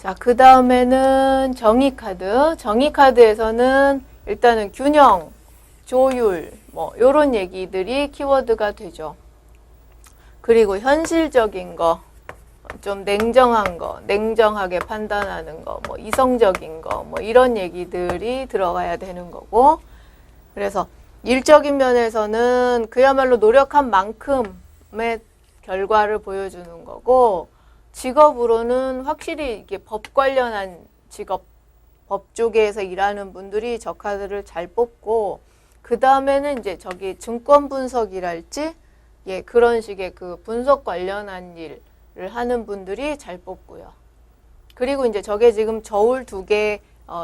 자, 그 다음에는 정의카드. 정의카드에서는 일단은 균형, 조율, 뭐, 요런 얘기들이 키워드가 되죠. 그리고 현실적인 거, 좀 냉정한 거, 냉정하게 판단하는 거, 뭐, 이성적인 거, 뭐, 이런 얘기들이 들어가야 되는 거고. 그래서 일적인 면에서는 그야말로 노력한 만큼의 결과를 보여주는 거고, 직업으로는 확실히 이게 법 관련한 직업, 법 쪽에서 일하는 분들이 저 카드를 잘 뽑고, 그 다음에는 이제 저기 증권 분석이랄지, 예, 그런 식의 그 분석 관련한 일을 하는 분들이 잘 뽑고요. 그리고 이제 저게 지금 저울 2개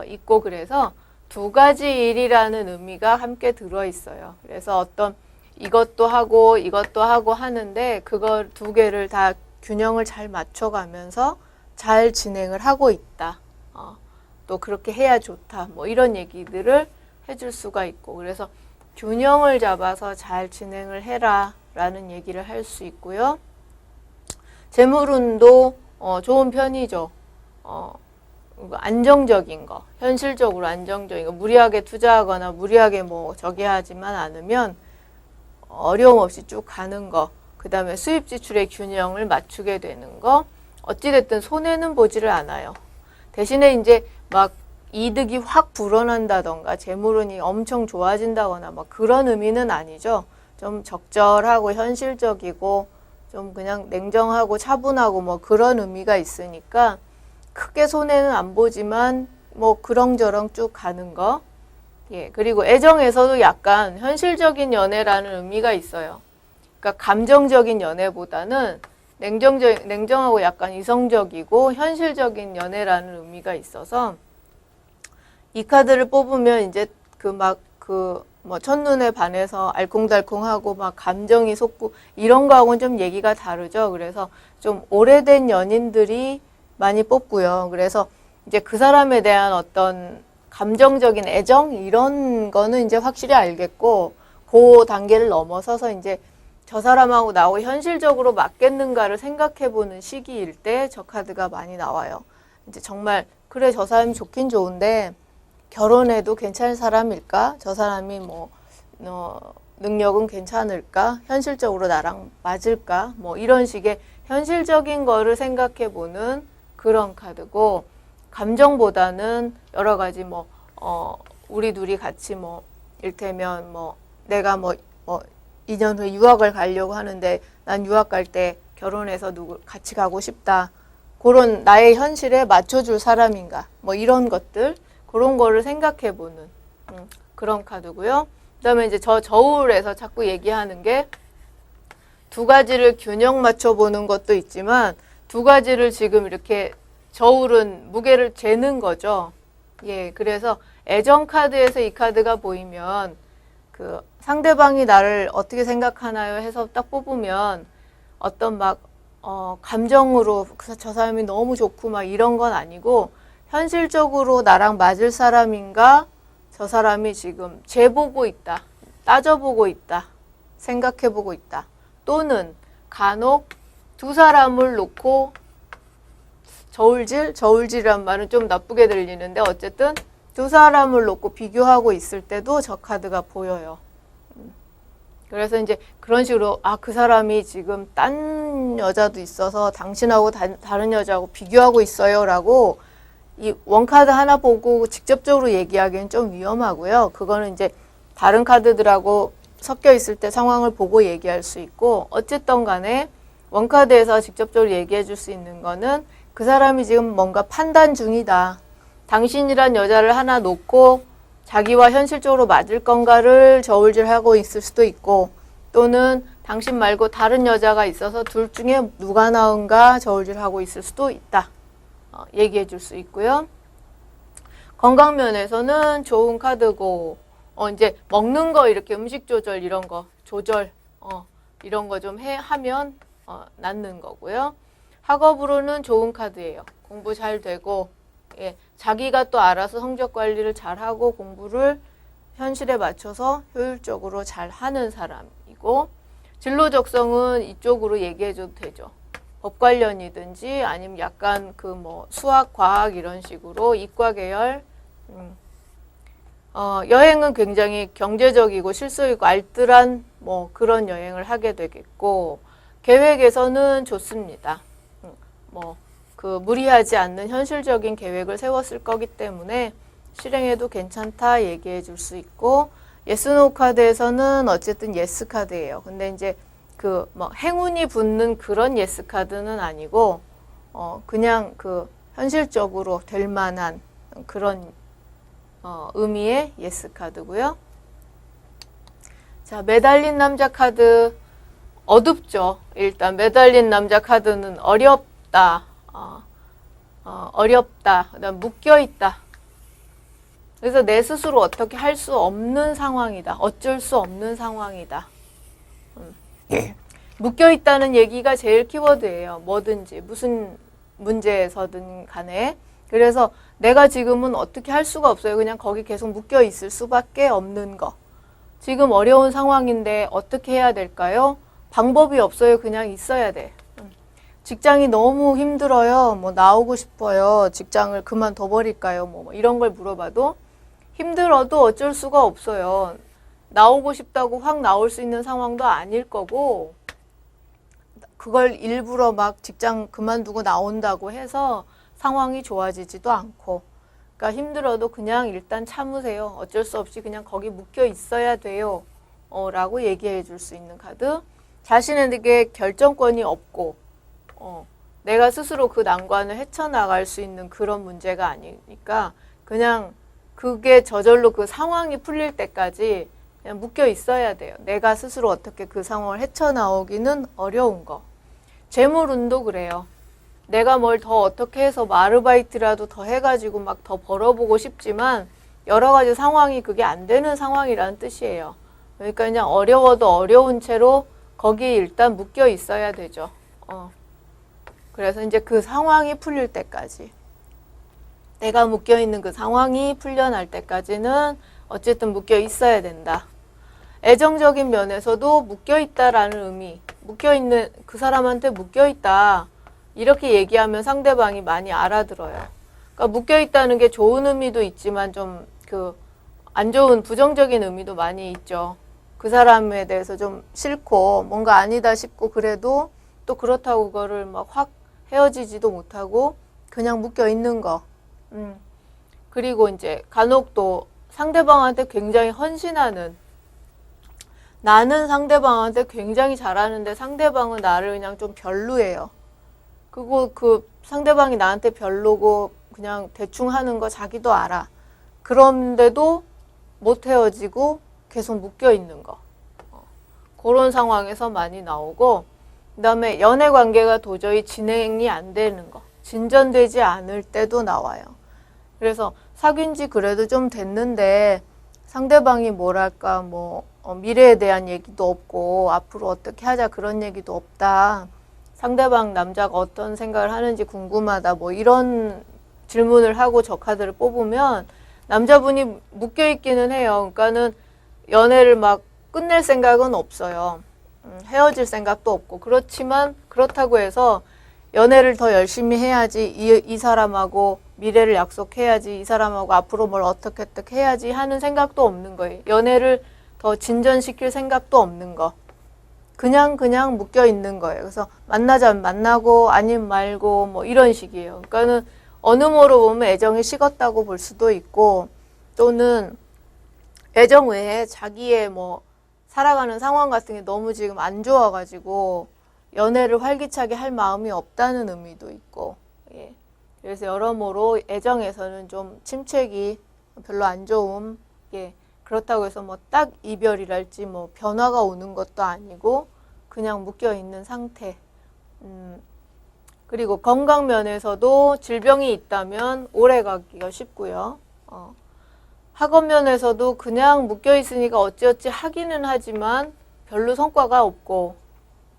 있고 그래서 2가지 일이라는 의미가 함께 들어있어요. 그래서 어떤 이것도 하고 하는데 그걸 2개를 다 균형을 잘 맞춰가면서 잘 진행을 하고 있다. 또 그렇게 해야 좋다. 뭐 이런 얘기들을 해줄 수가 있고, 그래서 균형을 잡아서 잘 진행을 해라 라는 얘기를 할 수 있고요. 재물운도 좋은 편이죠. 안정적인 거, 현실적으로 안정적인 거, 무리하게 투자하거나 무리하게 뭐 저기 하지만 않으면 어려움 없이 쭉 가는 거, 그 다음에 수입 지출의 균형을 맞추게 되는 거, 어찌됐든 손해는 보지를 않아요. 대신에 이제 막 이득이 확 불어난다던가 재물운이 엄청 좋아진다거나 막 그런 의미는 아니죠. 좀 적절하고 현실적이고 좀 그냥 냉정하고 차분하고 뭐 그런 의미가 있으니까 크게 손해는 안 보지만 뭐 그렁저렁 쭉 가는 거. 예, 그리고 애정에서도 약간 현실적인 연애라는 의미가 있어요. 그러니까 감정적인 연애보다는 냉정하고 약간 이성적이고 현실적인 연애라는 의미가 있어서 이 카드를 뽑으면 이제 뭐 첫눈에 반해서 알콩달콩하고 막 감정이 솟고 이런 거하고는 좀 얘기가 다르죠. 그래서 좀 오래된 연인들이 많이 뽑고요. 그래서 이제 그 사람에 대한 어떤 감정적인 애정 이런 거는 이제 확실히 알겠고, 그 단계를 넘어서서 이제 저 사람하고 나하고 현실적으로 맞겠는가를 생각해보는 시기일 때 저 카드가 많이 나와요. 이제 정말 그래 저 사람이 좋긴 좋은데 결혼해도 괜찮은 사람일까? 저 사람이 뭐 능력은 괜찮을까? 현실적으로 나랑 맞을까? 뭐 이런 식의 현실적인 거를 생각해보는 그런 카드고, 감정보다는 여러 가지 뭐 우리 둘이 같이 뭐 일테면 뭐 내가 뭐 2년 후에 유학을 가려고 하는데 난 유학 갈 때 결혼해서 누구 같이 가고 싶다. 그런 나의 현실에 맞춰줄 사람인가? 뭐 이런 것들, 그런 거를 생각해보는 그런 카드고요. 그다음에 이제 저울에서 자꾸 얘기하는 게 2가지를 균형 맞춰보는 것도 있지만 2가지를 지금 이렇게 저울은 무게를 재는 거죠. 예, 그래서 애정 카드에서 이 카드가 보이면 그 상대방이 나를 어떻게 생각하나요 해서 딱 뽑으면 어떤 막 감정으로 저 사람이 너무 좋고 막 이런 건 아니고 현실적으로 나랑 맞을 사람인가, 저 사람이 지금 재보고 있다, 따져보고 있다, 생각해보고 있다, 또는 간혹 2 사람을 놓고 저울질이란 말은 좀 나쁘게 들리는데 어쨌든 2 사람을 놓고 비교하고 있을 때도 저 카드가 보여요. 그래서 이제 그런 식으로 그 사람이 지금 딴 여자도 있어서 당신하고 다른 여자하고 비교하고 있어요 라고 이 원카드 하나 보고 직접적으로 얘기하기엔 좀 위험하고요. 그거는 이제 다른 카드들하고 섞여 있을 때 상황을 보고 얘기할 수 있고, 어쨌든 간에 원카드에서 직접적으로 얘기해 줄 수 있는 거는 그 사람이 지금 뭔가 판단 중이다. 당신이란 여자를 하나 놓고 자기와 현실적으로 맞을 건가를 저울질하고 있을 수도 있고, 또는 당신 말고 다른 여자가 있어서 둘 중에 누가 나은가 저울질하고 있을 수도 있다. 얘기해 줄 수 있고요. 건강 면에서는 좋은 카드고, 이제 먹는 거 이렇게 음식 조절 이런 거 이런 거 좀 하면 낫는 거고요. 학업으로는 좋은 카드예요. 공부 잘 되고, 예, 자기가 또 알아서 성적 관리를 잘하고 공부를 현실에 맞춰서 효율적으로 잘 하는 사람이고, 진로 적성은 이쪽으로 얘기해 줘도 되죠. 법 관련이든지 아니면 약간 그 뭐 수학, 과학 이런 식으로 이과 계열. 여행은 굉장히 경제적이고 실속 있고 알뜰한 뭐 그런 여행을 하게 되겠고, 계획에서는 좋습니다. 뭐 그 무리하지 않는 현실적인 계획을 세웠을 거기 때문에 실행해도 괜찮다 얘기해 줄 수 있고, 예스 노 카드에서는 어쨌든 예스 카드예요. 근데 이제 그 뭐 행운이 붙는 그런 예스 카드는 아니고 그냥 그 현실적으로 될 만한 그런 의미의 예스 카드고요. 자, 매달린 남자 카드 어둡죠. 일단 매달린 남자 카드는 어렵다. 어렵다. 그다음 묶여 있다. 그래서 내 스스로 어떻게 할 수 없는 상황이다. 어쩔 수 없는 상황이다. 묶여 있다는 얘기가 제일 키워드예요. 뭐든지 무슨 문제에서든 간에. 그래서 내가 지금은 어떻게 할 수가 없어요. 그냥 거기 계속 묶여 있을 수밖에 없는 거. 지금 어려운 상황인데 어떻게 해야 될까요? 방법이 없어요. 그냥 있어야 돼. 직장이 너무 힘들어요. 뭐 나오고 싶어요. 직장을 그만둬 버릴까요? 뭐 이런 걸 물어봐도 힘들어도 어쩔 수가 없어요. 나오고 싶다고 확 나올 수 있는 상황도 아닐 거고, 그걸 일부러 막 직장 그만두고 나온다고 해서 상황이 좋아지지도 않고, 그러니까 힘들어도 그냥 일단 참으세요. 어쩔 수 없이 그냥 거기 묶여 있어야 돼요. 라고 얘기해 줄 수 있는 카드. 자신에게 결정권이 없고, 내가 스스로 그 난관을 헤쳐나갈 수 있는 그런 문제가 아니니까 그냥 그게 저절로 그 상황이 풀릴 때까지 그냥 묶여 있어야 돼요. 내가 스스로 어떻게 그 상황을 헤쳐나오기는 어려운 거. 재물운도 그래요. 내가 뭘 더 어떻게 해서 뭐 아르바이트라도 더 해가지고 막 더 벌어보고 싶지만 여러 가지 상황이 그게 안 되는 상황이라는 뜻이에요. 그러니까 그냥 어려워도 어려운 채로 거기에 일단 묶여 있어야 되죠. 그래서 이제 그 상황이 풀릴 때까지, 내가 묶여 있는 그 상황이 풀려날 때까지는 어쨌든 묶여 있어야 된다. 애정적인 면에서도 묶여 있다라는 의미, 묶여 있는 그 사람한테 묶여 있다. 이렇게 얘기하면 상대방이 많이 알아들어요. 그러니까 묶여 있다는 게 좋은 의미도 있지만 좀 그 안 좋은 부정적인 의미도 많이 있죠. 그 사람에 대해서 좀 싫고 뭔가 아니다 싶고 그래도 또 그렇다고 그거를 막 확 헤어지지도 못하고 그냥 묶여 있는 거. 그리고 이제 간혹 또 상대방한테 굉장히 헌신하는, 나는 상대방한테 굉장히 잘하는데 상대방은 나를 그냥 좀 별로예요. 그리고 그 상대방이 나한테 별로고 그냥 대충 하는 거 자기도 알아. 그런데도 못 헤어지고 계속 묶여 있는 거. 그런 상황에서 많이 나오고, 그 다음에 연애 관계가 도저히 진행이 안 되는 거, 진전되지 않을 때도 나와요. 그래서 사귄 지 그래도 좀 됐는데 상대방이 뭐랄까 뭐 미래에 대한 얘기도 없고 앞으로 어떻게 하자 그런 얘기도 없다. 상대방 남자가 어떤 생각을 하는지 궁금하다. 뭐 이런 질문을 하고 저 카드를 뽑으면 남자분이 묶여 있기는 해요. 그러니까는 연애를 막 끝낼 생각은 없어요. 헤어질 생각도 없고. 그렇지만 그렇다고 해서 연애를 더 열심히 해야지, 이 사람하고 미래를 약속해야지, 이 사람하고 앞으로 뭘 어떻게 해야지 하는 생각도 없는 거예요. 연애를 더 진전시킬 생각도 없는 거. 그냥 묶여 있는 거예요. 그래서 만나자면 만나고 아니면 말고 뭐 이런 식이에요. 그러니까는 어느 모로 보면 애정이 식었다고 볼 수도 있고, 또는 애정 외에 자기의 뭐 살아가는 상황 같은 게 너무 지금 안 좋아가지고 연애를 활기차게 할 마음이 없다는 의미도 있고, 예. 그래서 여러모로 애정에서는 좀 침체기, 별로 안 좋음, 예. 그렇다고 해서 뭐 딱 이별이랄지 뭐 변화가 오는 것도 아니고 그냥 묶여 있는 상태. 그리고 건강 면에서도 질병이 있다면 오래 가기가 쉽고요. 학업 면에서도 그냥 묶여 있으니까 어찌어찌 하기는 하지만 별로 성과가 없고,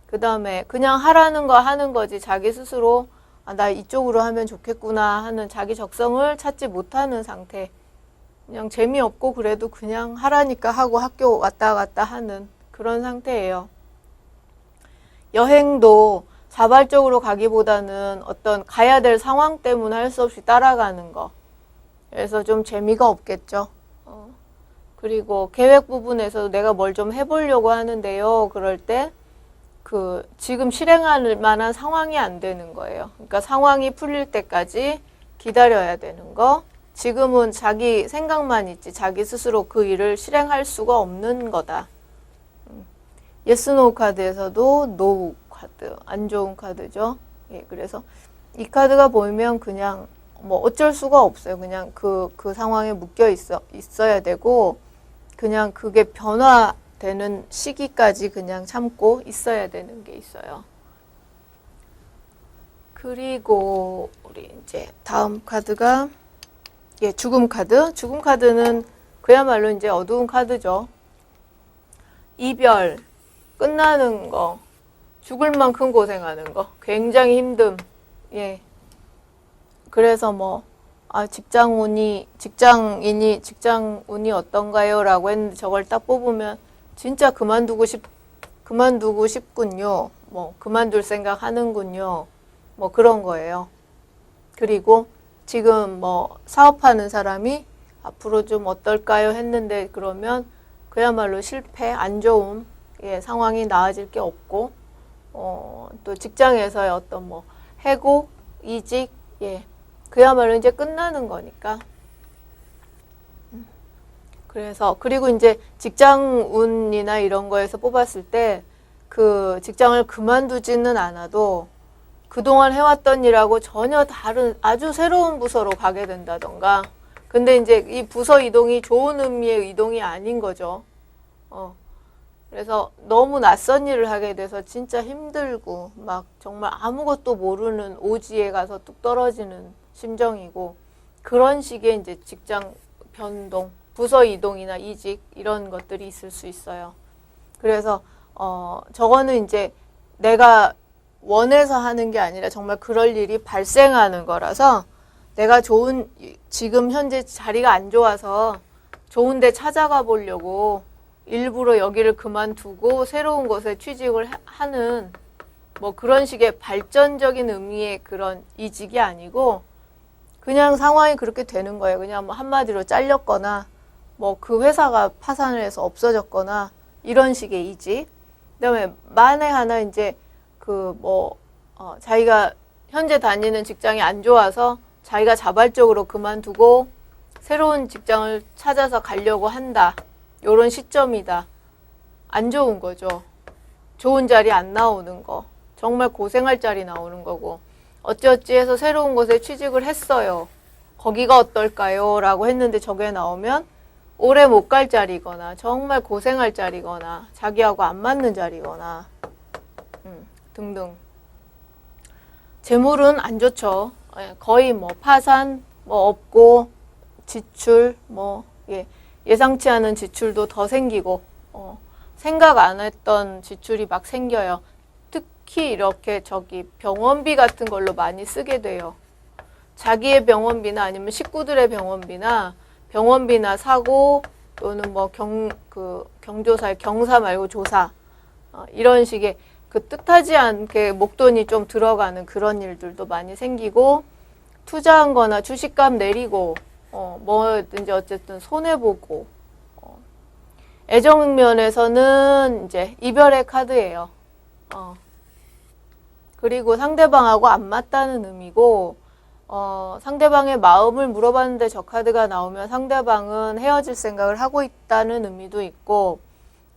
그 다음에 그냥 하라는 거 하는 거지 자기 스스로 나 이쪽으로 하면 좋겠구나 하는 자기 적성을 찾지 못하는 상태. 그냥 재미없고 그래도 그냥 하라니까 하고 학교 왔다 갔다 하는 그런 상태예요. 여행도 자발적으로 가기보다는 어떤 가야 될 상황 때문에 할 수 없이 따라가는 거. 그래서 좀 재미가 없겠죠. 그리고 계획 부분에서 내가 뭘 좀 해보려고 하는데요. 그럴 때 지금 실행할 만한 상황이 안 되는 거예요. 그러니까 상황이 풀릴 때까지 기다려야 되는 거. 지금은 자기 생각만 있지 자기 스스로 그 일을 실행할 수가 없는 거다. 예스 노우 카드에서도 노우 카드, 안 좋은 카드죠. 예, 그래서 이 카드가 보이면 그냥 뭐 어쩔 수가 없어요. 그냥 그 상황에 묶여 있어야 되고 그냥 그게 변화되는 시기까지 그냥 참고 있어야 되는 게 있어요. 그리고 우리 이제 다음 카드가 예, 죽음 카드. 죽음 카드는 그야말로 이제 어두운 카드죠. 이별, 끝나는 거, 죽을 만큼 고생하는 거, 굉장히 힘듦. 예. 그래서 뭐, 직장운이 어떤가요? 라고 했는데 저걸 딱 뽑으면 진짜 그만두고 싶군요. 뭐, 그만둘 생각 하는군요. 뭐 그런 거예요. 그리고 지금 뭐 사업하는 사람이 앞으로 좀 어떨까요? 했는데 그러면 그야말로 실패, 안 좋은 예, 상황이 나아질 게 없고 또 직장에서의 어떤 뭐 해고, 이직 예, 그야말로 이제 끝나는 거니까. 그래서 그리고 이제 직장 운이나 이런 거에서 뽑았을 때 그 직장을 그만두지는 않아도 그동안 해왔던 일하고 전혀 다른 아주 새로운 부서로 가게 된다던가. 근데 이제 이 부서 이동이 좋은 의미의 이동이 아닌 거죠. 그래서 너무 낯선 일을 하게 돼서 진짜 힘들고 막 정말 아무것도 모르는 오지에 가서 뚝 떨어지는 심정이고 그런 식의 이제 직장 변동, 부서 이동이나 이직 이런 것들이 있을 수 있어요. 그래서 저거는 이제 내가 원해서 하는 게 아니라 정말 그럴 일이 발생하는 거라서 내가 지금 현재 자리가 안 좋아서 좋은 데 찾아가 보려고 일부러 여기를 그만두고 새로운 곳에 취직을 하는 뭐 그런 식의 발전적인 의미의 그런 이직이 아니고 그냥 상황이 그렇게 되는 거예요. 그냥 뭐 한마디로 잘렸거나 뭐 그 회사가 파산을 해서 없어졌거나 이런 식의 이직. 그다음에 만에 하나 이제 자기가 현재 다니는 직장이 안 좋아서 자기가 자발적으로 그만두고 새로운 직장을 찾아서 가려고 한다. 요런 시점이다. 안 좋은 거죠. 좋은 자리 안 나오는 거. 정말 고생할 자리 나오는 거고. 어찌어찌 해서 새로운 곳에 취직을 했어요. 거기가 어떨까요? 라고 했는데 저게 나오면 오래 못 갈 자리거나 정말 고생할 자리거나 자기하고 안 맞는 자리거나 등등. 재물은 안 좋죠. 거의 뭐 파산, 뭐 없고 지출, 뭐 예상치 않은 지출도 더 생기고 생각 안 했던 지출이 막 생겨요. 특히 이렇게 병원비 같은 걸로 많이 쓰게 돼요. 자기의 병원비나 아니면 식구들의 병원비나 사고 또는 뭐 경조사, 경사 말고 조사 이런 식의 그 뜻하지 않게 목돈이 좀 들어가는 그런 일들도 많이 생기고 투자한 거나 주식값 내리고 뭐든지 어쨌든 손해보고 애정 면에서는 이제 이별의 카드예요. 그리고 상대방하고 안 맞다는 의미고 상대방의 마음을 물어봤는데 저 카드가 나오면 상대방은 헤어질 생각을 하고 있다는 의미도 있고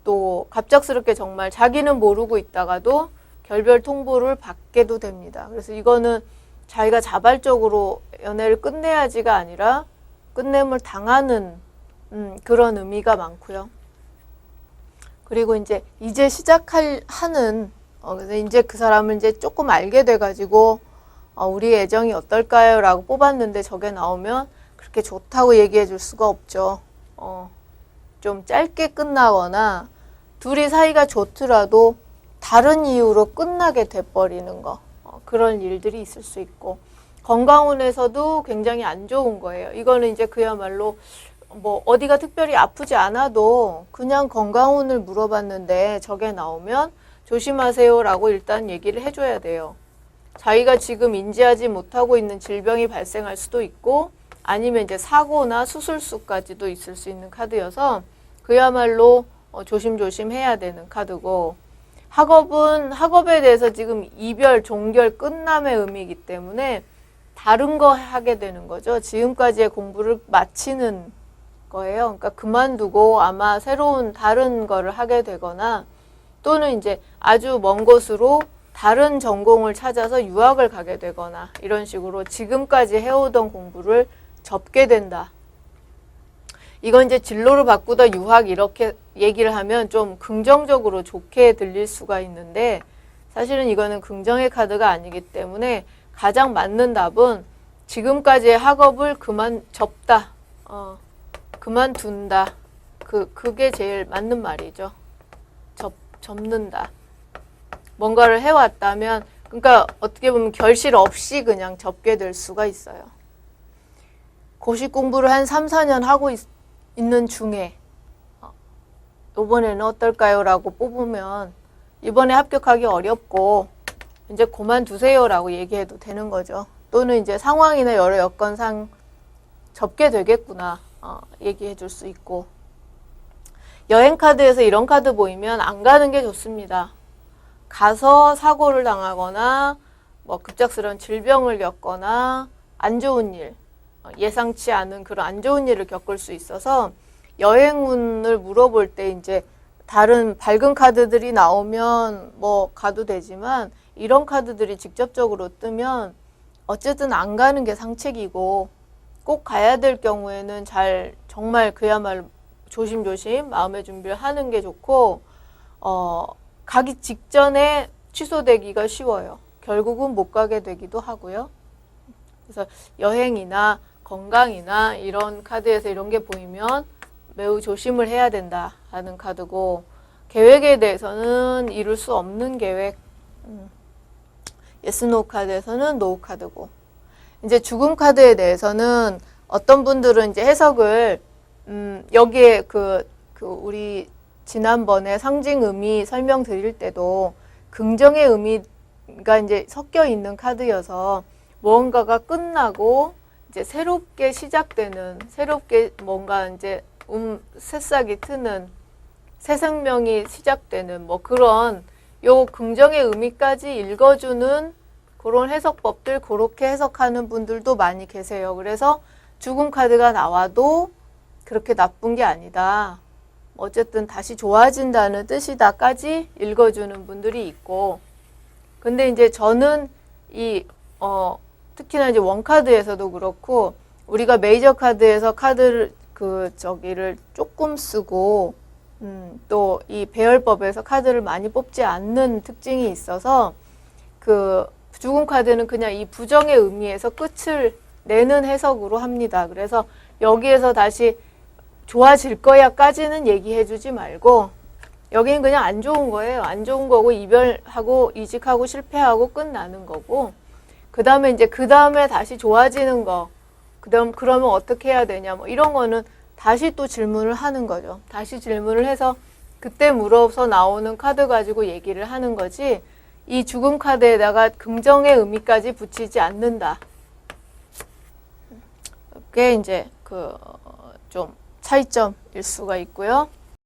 또 갑작스럽게 정말 자기는 모르고 있다가도 결별 통보를 받게도 됩니다. 그래서 이거는 자기가 자발적으로 연애를 끝내야지가 아니라 끝냄을 당하는 그런 의미가 많고요. 그리고 이제 시작하는 그래서 이제 그 사람을 이제 조금 알게 돼가지고 우리 애정이 어떨까요? 라고 뽑았는데 저게 나오면 그렇게 좋다고 얘기해 줄 수가 없죠. 좀 짧게 끝나거나 둘이 사이가 좋더라도 다른 이유로 끝나게 돼버리는 거. 그런 일들이 있을 수 있고 건강운에서도 굉장히 안 좋은 거예요. 이거는 이제 그야말로 뭐 어디가 특별히 아프지 않아도 그냥 건강운을 물어봤는데 저게 나오면 조심하세요라고 일단 얘기를 해줘야 돼요. 자기가 지금 인지하지 못하고 있는 질병이 발생할 수도 있고 아니면 이제 사고나 수술수까지도 있을 수 있는 카드여서 그야말로 조심조심 해야 되는 카드고, 학업은 학업에 대해서 지금 이별, 종결, 끝남의 의미이기 때문에 다른 거 하게 되는 거죠. 지금까지의 공부를 마치는 거예요. 그러니까 그만두고 아마 새로운 다른 거를 하게 되거나 또는 이제 아주 먼 곳으로 다른 전공을 찾아서 유학을 가게 되거나 이런 식으로 지금까지 해오던 공부를 접게 된다. 이건 이제 진로를 바꾸다 유학 이렇게 얘기를 하면 좀 긍정적으로 좋게 들릴 수가 있는데 사실은 이거는 긍정의 카드가 아니기 때문에 가장 맞는 답은 지금까지의 학업을 접다. 그만둔다. 그게 제일 맞는 말이죠. 접는다. 뭔가를 해왔다면, 그러니까 어떻게 보면 결실 없이 그냥 접게 될 수가 있어요. 고시 공부를 한 3, 4년 하고 있는 중에 이번에는 어떨까요? 라고 뽑으면 이번에 합격하기 어렵고 이제 그만두세요 라고 얘기해도 되는 거죠. 또는 이제 상황이나 여러 여건상 접게 되겠구나 얘기해 줄 수 있고, 여행 카드에서 이런 카드 보이면 안 가는 게 좋습니다. 가서 사고를 당하거나 뭐 급작스러운 질병을 겪거나 안 좋은 일, 예상치 않은 그런 안 좋은 일을 겪을 수 있어서 여행운을 물어볼 때 이제 다른 밝은 카드들이 나오면 뭐 가도 되지만 이런 카드들이 직접적으로 뜨면 어쨌든 안 가는 게 상책이고, 꼭 가야 될 경우에는 정말 그야말로 조심조심 마음의 준비를 하는 게 좋고, 가기 직전에 취소되기가 쉬워요. 결국은 못 가게 되기도 하고요. 그래서 여행이나 건강이나 이런 카드에서 이런 게 보이면 매우 조심을 해야 된다 하는 카드고, 계획에 대해서는 이룰 수 없는 계획, 예스 노 카드에서는 노 카드고, 이제 죽음 카드에 대해서는 어떤 분들은 이제 해석을 여기에 우리 지난번에 상징 의미 설명드릴 때도 긍정의 의미가 이제 섞여 있는 카드여서 무언가가 끝나고 이제 새롭게 시작되는, 새롭게 뭔가 이제 새싹이 트는, 새 생명이 시작되는 뭐 그런 요 긍정의 의미까지 읽어주는 그런 해석법들, 그렇게 해석하는 분들도 많이 계세요. 그래서 죽음 카드가 나와도 그렇게 나쁜 게 아니다, 어쨌든 다시 좋아진다는 뜻이다까지 읽어주는 분들이 있고, 근데 이제 저는 특히나 이제 원카드에서도 그렇고 우리가 메이저 카드에서 카드를 저기를 조금 쓰고 또 이 배열법에서 카드를 많이 뽑지 않는 특징이 있어서 죽음 카드는 그냥 이 부정의 의미에서 끝을 내는 해석으로 합니다. 그래서 여기에서 다시 좋아질 거야까지는 얘기해주지 말고 여기는 그냥 안 좋은 거예요. 안 좋은 거고 이별하고 이직하고 실패하고 끝나는 거고, 그 다음에 다시 좋아지는 거, 그러면 어떻게 해야 되냐, 뭐 이런 거는 다시 또 질문을 하는 거죠. 다시 질문을 해서 그때 물어서 나오는 카드 가지고 얘기를 하는 거지, 이 죽음 카드에다가 긍정의 의미까지 붙이지 않는다. 그게 이제 좀 차이점일 수가 있고요.